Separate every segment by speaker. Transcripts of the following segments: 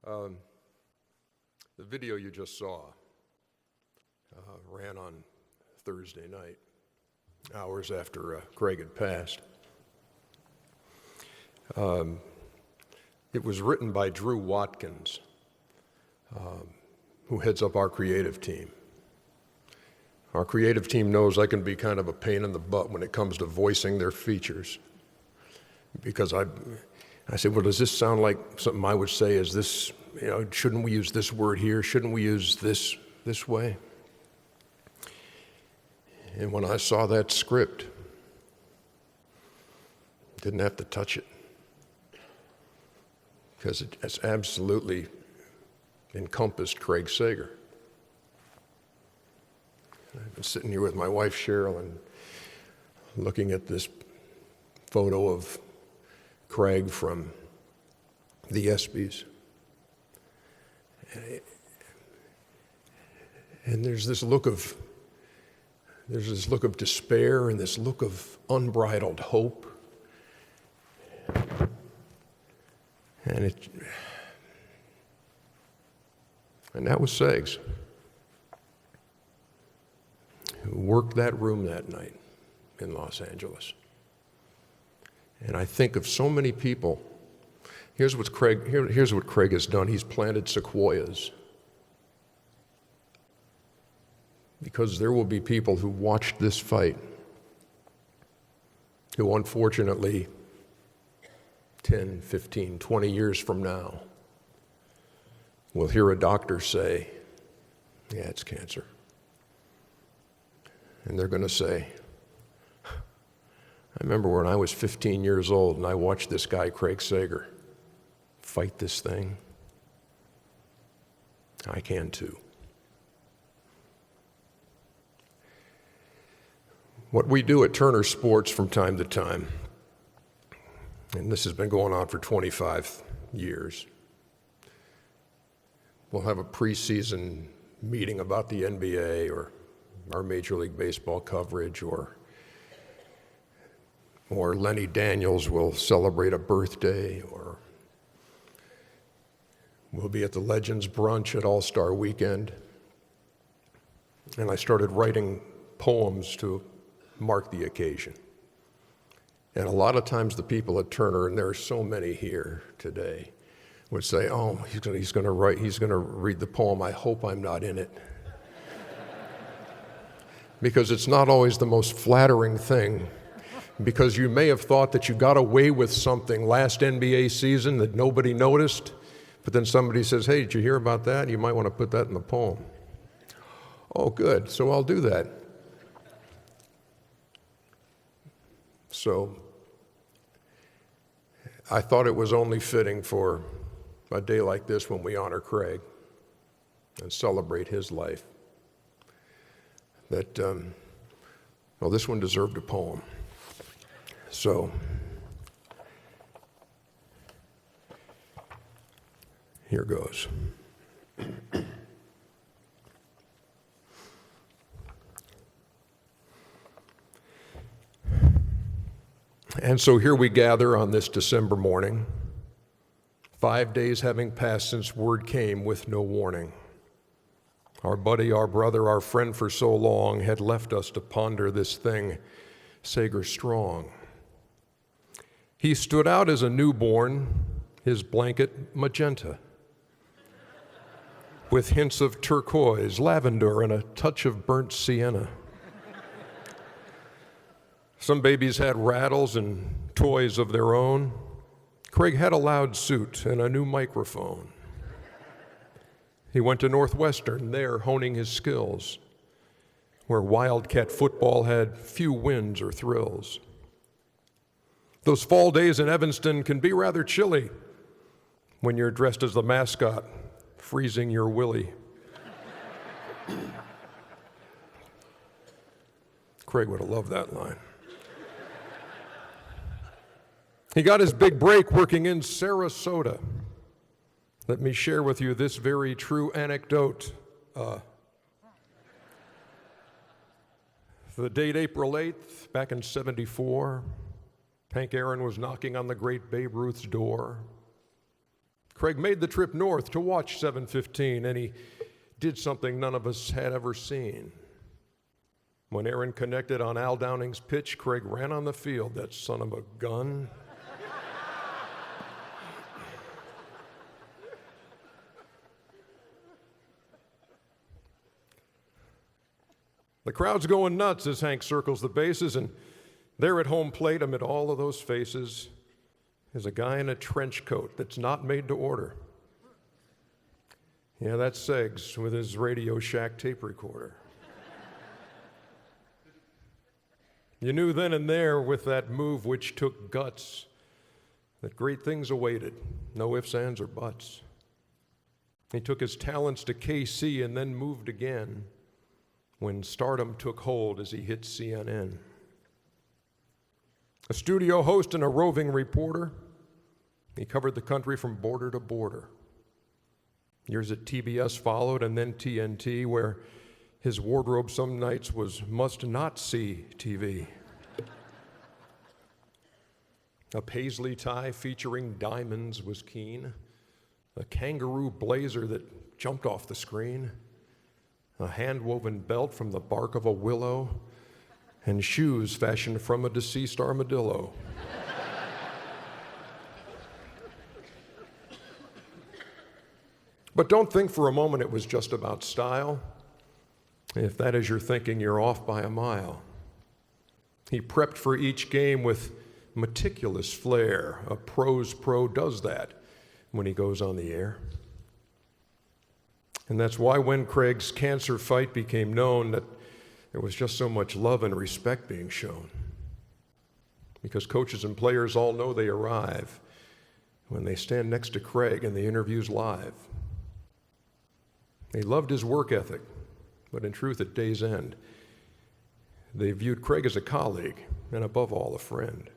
Speaker 1: The video you just saw ran on Thursday night, hours after Craig had passed. It was written by Drew Watkins, who heads up our creative team. Our creative team knows I can be kind of a pain in the butt when it comes to voicing their features. Because I said, well, does this sound like something I would say? Is this, shouldn't we use this word here? Shouldn't we use this way? And when I saw that script, didn't have to touch it. Because it's absolutely encompassed Craig Sager. I've been sitting here with my wife, Cheryl, and looking at this photo of Craig from the ESPYs. And there's this look of despair and this look of unbridled hope. And that was Segs, who worked that room that night in Los Angeles. And I think of so many people. Here's what Craig has done. He's planted sequoias. Because there will be people who watched this fight who unfortunately 10, 15, 20 years from now will hear a doctor say, yeah, it's cancer. And they're going to say, I remember when I was 15 years old and I watched this guy, Craig Sager, fight this thing. I can too. What we do at Turner Sports from time to time, and this has been going on for 25 years, we'll have a preseason meeting about the NBA or our Major League Baseball coverage, or Lenny Daniels will celebrate a birthday, or we'll be at the Legends Brunch at All-Star Weekend. And I started writing poems to mark the occasion. And a lot of times the people at Turner, and there are so many here today, would say, oh, he's going to read the poem, I hope I'm not in it. Because it's not always the most flattering thing, because you may have thought that you got away with something last NBA season that nobody noticed, but then somebody says, hey, did you hear about that? You might want to put that in the poem. Oh, good, so I'll do that. So I thought it was only fitting for a day like this when we honor Craig and celebrate his life that, this one deserved a poem. So here goes. And so here we gather on this December morning, 5 days having passed since word came with no warning. Our buddy, our brother, our friend for so long had left us to ponder this thing, Sager strong. He stood out as a newborn, his blanket magenta, with hints of turquoise, lavender, and a touch of burnt sienna. Some babies had rattles and toys of their own. Craig had a loud suit and a new microphone. He went to Northwestern, there honing his skills, where Wildcat football had few wins or thrills. Those fall days in Evanston can be rather chilly when you're dressed as the mascot, freezing your willy. Craig would have loved that line. He got his big break working in Sarasota. Let me share with you this very true anecdote. The date April 8th, back in '74, Hank Aaron was knocking on the great Babe Ruth's door. Craig made the trip north to watch 7:15, and he did something none of us had ever seen. When Aaron connected on Al Downing's pitch, Craig ran on the field, that son of a gun. The crowd's going nuts as Hank circles the bases, and there at home plate, amid all of those faces, is a guy in a trench coat that's not made to order. Yeah, that's Seggs with his Radio Shack tape recorder. You knew then and there, with that move which took guts, that great things awaited, no ifs, ands, or buts. He took his talents to KC and then moved again when stardom took hold as he hit CNN. A studio host and a roving reporter, he covered the country from border to border. Years at TBS followed, and then TNT, where his wardrobe some nights was must-not-see TV. A paisley tie featuring diamonds was keen, a kangaroo blazer that jumped off the screen, a hand-woven belt from the bark of a willow, and shoes fashioned from a deceased armadillo. But don't think for a moment it was just about style. If that is your thinking, you're off by a mile. He prepped for each game with meticulous flair. A pro's pro does that when he goes on the air. And that's why when Craig's cancer fight became known, that there was just so much love and respect being shown. Because coaches and players all know they arrive when they stand next to Craig and the interview's live. They loved his work ethic, but in truth, at day's end, they viewed Craig as a colleague and above all, a friend.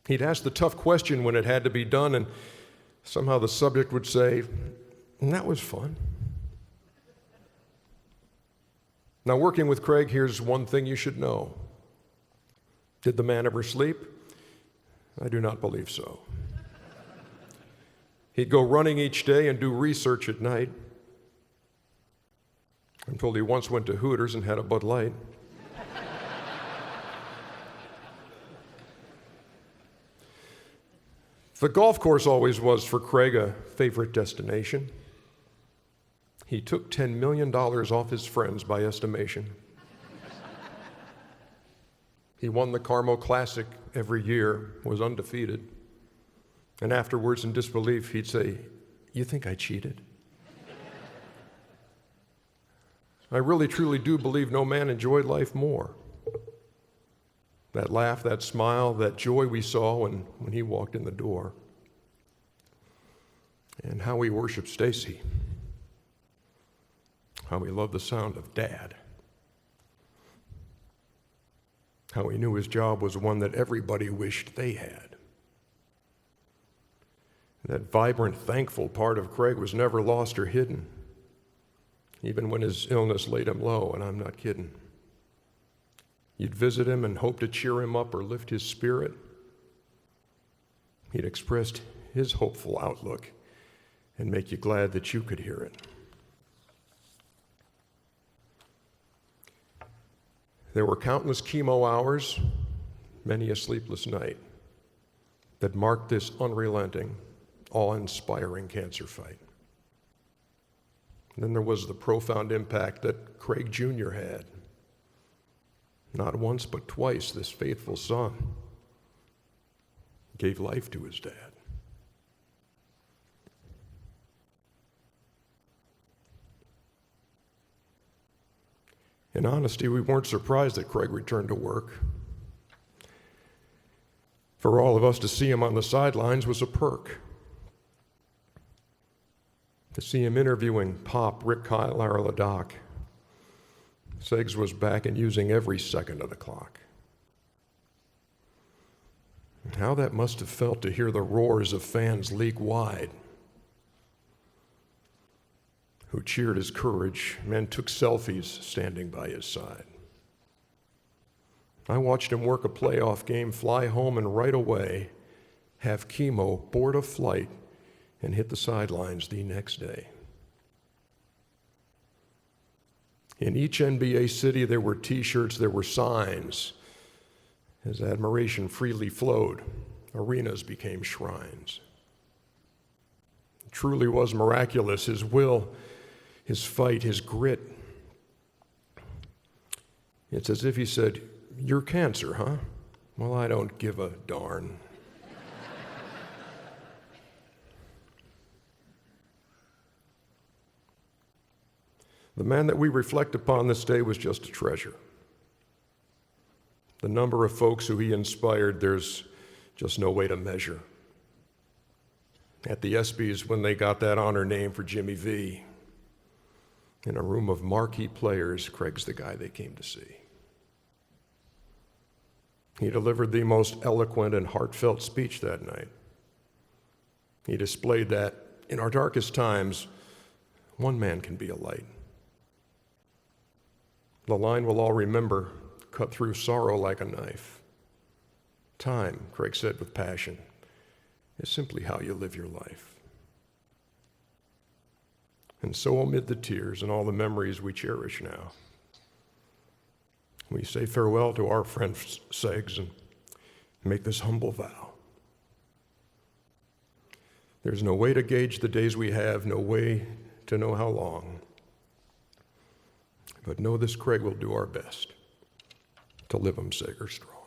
Speaker 1: He'd ask the tough question when it had to be done, and somehow the subject would say, "That was fun." Now, working with Craig, here's one thing you should know. Did the man ever sleep? I do not believe so. He'd go running each day and do research at night. I'm told he once went to Hooters and had a Bud Light. The golf course always was for Craig a favorite destination. He took $10 million off his friends by estimation. He won the Carmo Classic every year, was undefeated. And afterwards, in disbelief, he'd say, "You think I cheated?" I really, truly do believe no man enjoyed life more. That laugh, that smile, that joy we saw when he walked in the door. And how he worshiped Stacy. How he loved the sound of Dad. How he knew his job was one that everybody wished they had. That vibrant, thankful part of Craig was never lost or hidden, even when his illness laid him low, and I'm not kidding. You'd visit him and hope to cheer him up or lift his spirit. He'd expressed his hopeful outlook and make you glad that you could hear it. There were countless chemo hours, many a sleepless night, that marked this unrelenting, awe-inspiring cancer fight. And then there was the profound impact that Craig Jr. had. Not once, but twice, this faithful son gave life to his dad. In honesty, we weren't surprised that Craig returned to work. For all of us to see him on the sidelines was a perk. To see him interviewing Pop, Rick Kyle, Lara LaDoc, Seggs was back and using every second of the clock. And how that must have felt to hear the roars of fans league wide, who cheered his courage and took selfies standing by his side. I watched him work a playoff game, fly home, and right away have chemo, board a flight, and hit the sidelines the next day. In each NBA city, there were T-shirts, there were signs. As admiration freely flowed, arenas became shrines. It truly was miraculous, his will, his fight, his grit. It's as if he said, "You're cancer, huh? Well, I don't give a darn." The man that we reflect upon this day was just a treasure. The number of folks who he inspired, there's just no way to measure. At the ESPYs, when they got that honor name for Jimmy V, in a room of marquee players, Craig's the guy they came to see. He delivered the most eloquent and heartfelt speech that night. He displayed that in our darkest times, one man can be a light. The line we'll all remember, cut through sorrow like a knife. Time, Craig said with passion, is simply how you live your life. And so amid the tears and all the memories we cherish now, we say farewell to our friend Segs and make this humble vow. There's no way to gauge the days we have, no way to know how long. But know this, Craig, will do our best to live them Sager strong.